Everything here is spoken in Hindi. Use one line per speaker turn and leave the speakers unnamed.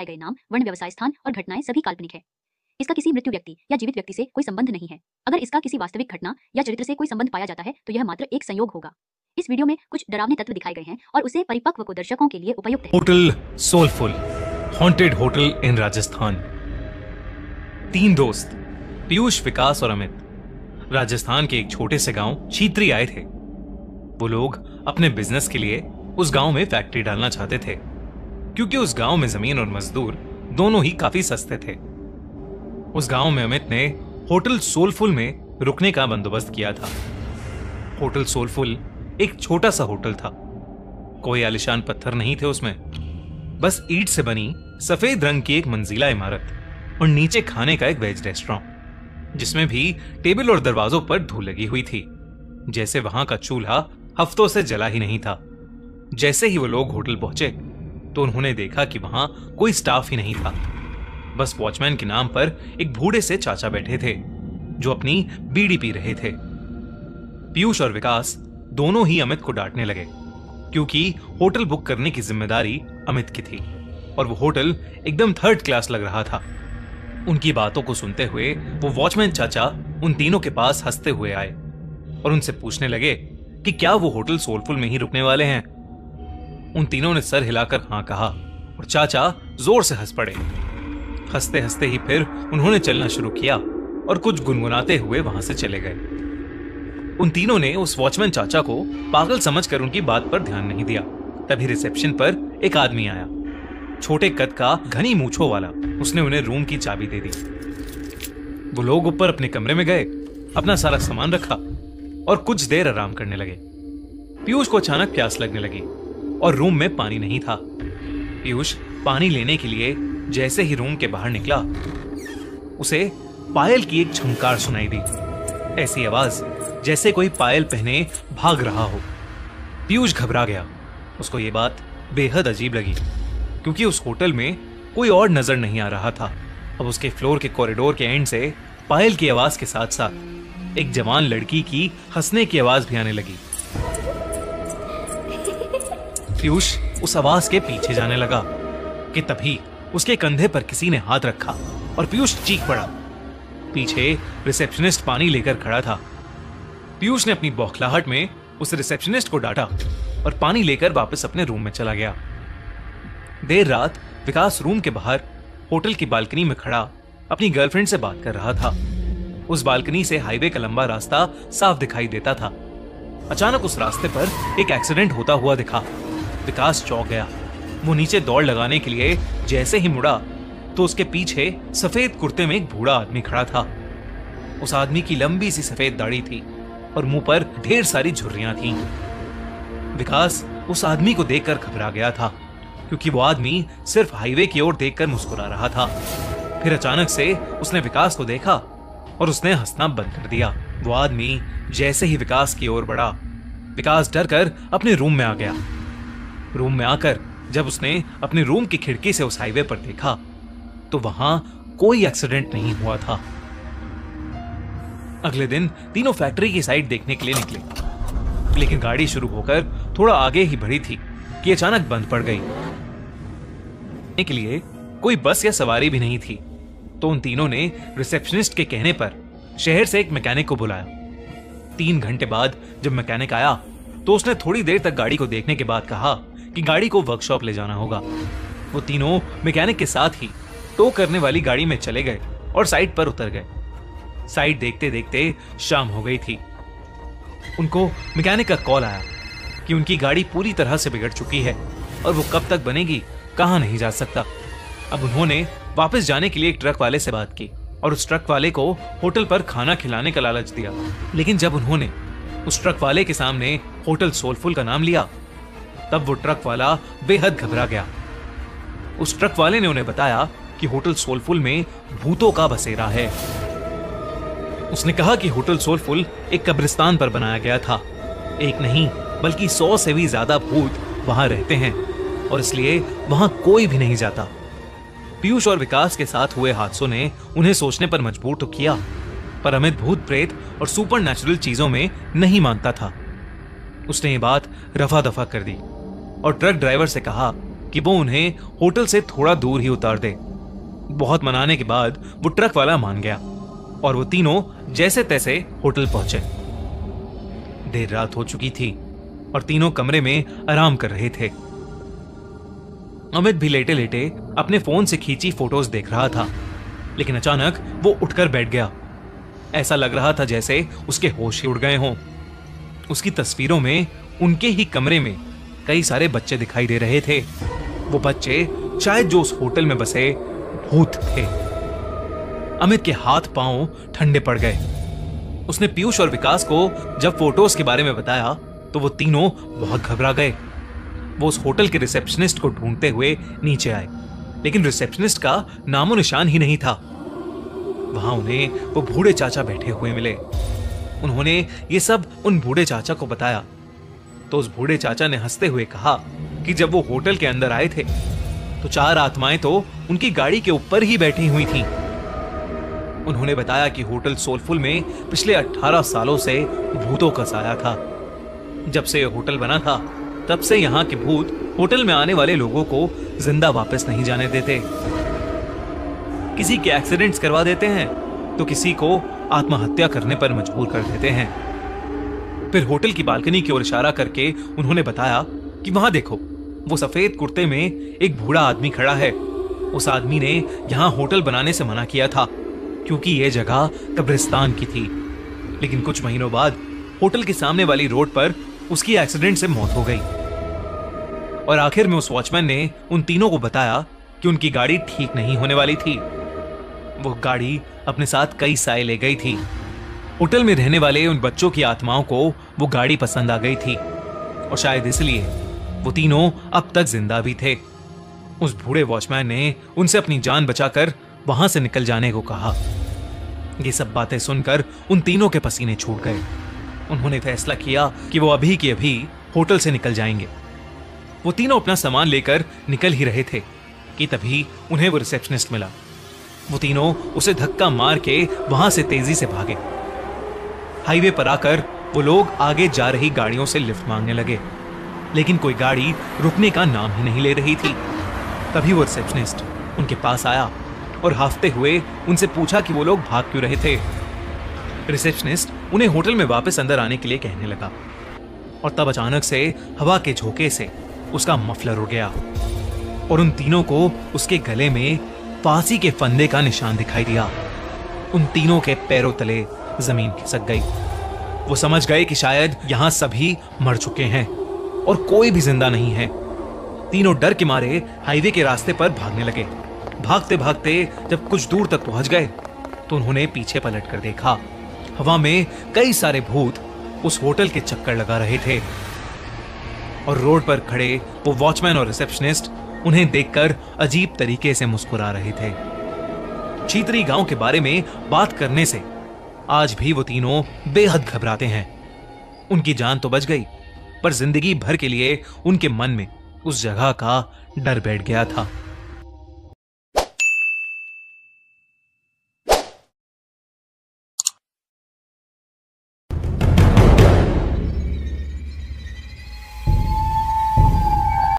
दिखाए गए नाम, वर्ण, व्यवसाय स्थान और घटनाएं सभी काल्पनिक है। इसका किसी मृत्यु व्यक्ति या जीवित व्यक्ति से कोई संबंध नहीं है। अगर इसका किसी वास्तविक घटना या चरित्र से कोई संबंध पाया जाता है तो यह मात्र एक संयोग होगा। इस वीडियो में कुछ डरावने तत्व दिखाए गए हैं और उसे परिपक्व को दर्शकों के लिए उपयुक्त है।
Hotel soulful, haunted hotel in Rajasthan. 3 दोस्त पीयूष, विकास और अमित राजस्थान के एक छोटे से गांव छीत्री आए थे। वो लोग अपने बिजनेस के लिए उस गांव में फैक्ट्री डालना चाहते थे, क्योंकि उस गांव में जमीन और मजदूर दोनों ही काफी सस्ते थे। उस गांव में अमित ने होटल सोलफुल में रुकने का बंदोबस्त किया था। होटल सोलफुल एक छोटा सा होटल था। कोई आलीशान पत्थर नहीं थे उसमें, बस ईंट से बनी सफेद रंग की एक मंजिला इमारत और नीचे खाने का एक वेज रेस्टोरेंट, जिसमें भी टेबल और दरवाजों पर धूल लगी हुई थी, जैसे वहां का चूल्हा हफ्तों से जला ही नहीं था। जैसे ही वो लोग होटल पहुंचे तो उन्होंने देखा कि वहां कोई स्टाफ ही नहीं था। बस वॉचमैन के नाम पर एक बूढ़े से चाचा बैठे थे जो अपनी बीड़ी पी रहे थे। पीयूष और विकास दोनों ही अमित को डांटने लगे, क्योंकि होटल बुक करने की जिम्मेदारी अमित की थी और वो होटल एकदम थर्ड क्लास लग रहा था। उनकी बातों को सुनते हुए वो वॉचमैन चाचा उन तीनों के पास हंसते हुए आए और उनसे पूछने लगे कि क्या वो होटल सोलफुल में ही रुकने वाले हैं। उन तीनों ने सर हिलाकर हाँ कहा और चाचा जोर से हंस पड़े। हंसते हंसते ही फिर उन्होंने चलना शुरू किया और कुछ गुनगुनाते हुए वहां से चले गए। उन तीनों ने उस वॉचमैन चाचा को पागल समझकर उनकी बात पर ध्यान नहीं दिया। तभी रिसेप्शन पर एक आदमी आया, छोटे कद का, घनी मूंछों वाला। उसने उन्हें रूम की चाबी दे दी। वो लोग ऊपर अपने कमरे में गए, अपना सारा सामान रखा और कुछ देर आराम करने लगे। पीयूष को अचानक प्यास लगने लगी और रूम में पानी नहीं था। पीयूष पानी लेने के लिए जैसे ही रूम के बाहर निकला, उसे पायल की एक झंकार सुनाई दी। ऐसी आवाज जैसे कोई पायल पहने भाग रहा हो। पीयूष घबरा गया। उसको ये बात बेहद अजीब लगी, क्योंकि उस होटल में कोई और नजर नहीं आ रहा था। अब उसके फ्लोर के कॉरिडोर के एंड से पायल की आवाज के साथ साथ एक जवान लड़की की हंसने की आवाज भी आने लगी। पीयूष उस आवाज के पीछे जाने लगा कि तभी उसके कंधे पर किसी ने हाथ रखा और पीयूष चीख पड़ा। पीछे रिसेप्शनिस्ट पानी लेकर खड़ा था। पीयूष ने अपनी बौखलाहट में उस रिसेप्शनिस्ट को डांटा और पानी लेकर वापस अपने रूम में चला गया। देर रात विकास रूम के बाहर होटल की बालकनी में खड़ा अपनी गर्लफ्रेंड से बात कर रहा था। उस बालकनी से हाईवे का लंबा रास्ता साफ दिखाई देता था। अचानक उस रास्ते पर एक एक्सीडेंट होता हुआ दिखा। विकास चौंक गया। वो नीचे दौड़ लगाने के लिए जैसे ही मुड़ा तो उसके पीछे सफेद कुर्ते में एक बूढ़ा आदमी खड़ा था। उस आदमी की लंबी सी सफेद दाढ़ी थी और मुंह पर ढेर सारी झुर्रियां थीं। विकास उस आदमी को देखकर घबरा गया था, क्योंकि वो आदमी सिर्फ हाईवे की ओर देखकर मुस्कुरा रहा था। फिर अचानक से उसने विकास को देखा और उसने हंसना बंद कर दिया। वो आदमी जैसे ही विकास की ओर बढ़ा, विकास डरकर अपने रूम में आ गया। रूम में आकर जब उसने अपने रूम की खिड़की से उस हाईवे पर देखा तो वहां कोई एक्सीडेंट नहीं हुआ था। अगले दिन तीनों फैक्ट्री की साइड देखने के लिए निकले, लेकिन गाड़ी शुरू होकर थोड़ा आगे ही बढ़ी थी कि अचानक बंद पड़ गई। के लिए कोई बस या सवारी भी नहीं थी। तो उन तीनों ने रिसेप्शनिस्ट के कहने पर शहर से एक मैकेनिक को बुलाया। 3 घंटे बाद जब मैकेनिक आया तो उसने थोड़ी देर तक गाड़ी को देखने के बाद कहा कि गाड़ी को वर्कशॉप ले जाना होगा। वो तीनों मैकेनिक के साथ ही टो करने वाली गाड़ी में चले गए और साइड पर उतर गए। साइड देखते देखते शाम हो गई थी। उनको मैकेनिक का कॉल आया कि उनकी गाड़ी पूरी तरह से बिगड़ चुकी है और वो कब तक बनेगी कहां नहीं जा सकता। अब उन्होंने वापस जाने के लिए एक ट्रक वाले से बात की और उस ट्रक वाले को होटल पर खाना खिलाने का लालच दिया। लेकिन जब उन्होंने उस ट्रक वाले के सामने होटल सोलफुल का नाम लिया, तब वो ट्रक वाला बेहद घबरा गया। उस ट्रक वाले ने उन्हें बताया कि होटल सोलफुल में भूतों का बसेरा है। उसने कहा कि होटल सोलफुल एक कब्रिस्तान पर बनाया गया था। एक नहीं बल्कि 100 से भी ज्यादा भूत वहां रहते हैं और इसलिए वहां कोई भी नहीं जाता। पीयूष और विकास के साथ हुए हादसों ने उन्हें सोचने पर मजबूर तो किया, पर अमित भूत प्रेत और सुपर नेचुरल चीजों में नहीं मानता था। उसने ये बात रफा दफा कर दी और ट्रक ड्राइवर से कहा कि वो उन्हें होटल से थोड़ा दूर ही उतार दे। बहुत मनाने के बाद वो ट्रक वाला मान गया और वो तीनों जैसे तैसे होटल पहुंचे। देर रात हो चुकी थी और तीनों कमरे में आराम कर रहे थे। अमित भी लेटे लेटे अपने फोन से खींची फोटोज देख रहा था, लेकिन अचानक वो उठकर बैठ गया। ऐसा लग रहा था जैसे उसके होश ही उड़ गए हों। उसकी तस्वीरों में उनके ही कमरे में कई सारे बच्चे दिखाई दे रहे थे। वो बच्चे शायद जो उस होटल में बसे भूत थे। अमित के हाथ पांव ठंडे पड़ गए। उसने पीयूष और विकास को जब फोटोज के बारे में बताया तो वो तीनों बहुत घबरा गए। वो उस होटल के रिसेप्शनिस्ट को ढूंढते हुए नीचे आए, लेकिन रिसेप्शनिस्ट का नामो निशान ही नहीं था। वहां उन्हें वो बूढ़े चाचा बैठे हुए मिले। उन्होंने ये सब उन बूढ़े चाचा को बताया तो उस बूढ़े चाचा ने हंसते हुए कहा कि जब वो होटल के अंदर आए थे तो 4 आत्माएं तो उनकी गाड़ी के ऊपर ही बैठी हुई थीं। उन्होंने बताया कि होटल सोलफुल में पिछले 18 सालों से भूतों का साया था। जब से यह होटल बना था तब से यहाँ के भूत होटल में आने वाले लोगों को जिंदा वापस नहीं जाने देते। किसी के एक्सीडेंट्स करवा देते हैं तो किसी को आत्महत्या करने पर मजबूर कर देते हैं। फिर होटल की बालकनी की ओर इशारा करके उन्होंने बताया कि वहां देखो, वो सफेद कुर्ते में एक बूढ़ा आदमी खड़ा है। उस आदमी ने यहाँ होटल बनाने से मना किया था क्योंकि यह जगह कब्रिस्तान की थी। लेकिन कुछ महीनों बाद होटल के सामने वाली रोड पर उसकी एक्सीडेंट से मौत हो गई और आखिर में उस वॉचमैन ने उन तीनों को बताया कि उनकी गाड़ी ठीक नहीं होने वाली थी। वो गाड़ी अपने साथ कई साए ले गई थी। होटल में रहने वाले उन बच्चों की आत्माओं को वो गाड़ी पसंद आ गई थी और शायद इसलिए वो तीनों अब तक जिंदा भी थे। उस बूढ़े वॉचमैन ने उनसे अपनी जान बचाकर वहां से निकल जाने को कहा। ये सब बातें सुनकर उन तीनों के पसीने छूट गए। उन्होंने फैसला किया कि वो अभी के अभी होटल से निकल जाएंगे। वो तीनों अपना सामान लेकर निकल ही रहे थे कि तभी उन्हें वो रिसेप्शनिस्ट मिला। वो तीनों उसे धक्का मार के वहां से तेजी से भागे। हाईवे पर आकर वो लोग आगे जा रही गाड़ियों से लिफ्ट मांगने लगे, लेकिन कोई गाड़ी रुकने का नाम ही नहीं ले रही थी। तभी वो रिसेप्शनिस्ट उनके पास आया और हाफते हुए उनसे पूछा कि वो लोग भाग क्यों रहे थे। रिसेप्शनिस्ट उन्हें होटल में वापस अंदर आने के लिए कहने लगा और तब अचानक से हवा के झोंके से उसका मफलर उड़ गया और उन तीनों को उसके गले में फांसी के फंदे का निशान दिखाई दिया। उन तीनों के पैरों तले जमीन खिसक गई। वो समझ गए कि शायद यहां सभी मर चुके हैं और कोई भी जिंदा नहीं है। तीनों डर के मारे हाईवे के रास्ते पर भागने लगे। भागते भागते जब कुछ दूर तक पहुंच गए तो उन्होंने पीछे पलट कर देखा। हवा में कई सारे भूत उस होटल के चक्कर लगा रहे थे और रोड पर खड़े वो वॉचमैन और रिसेप्शनिस्ट उन्हें देखकर अजीब तरीके से मुस्कुरा रहे थे। चीतरी गांव के बारे में बात करने से आज भी वो तीनों बेहद घबराते हैं। उनकी जान तो बच गई, पर जिंदगी भर के लिए उनके मन में उस जगह का डर बैठ गया था।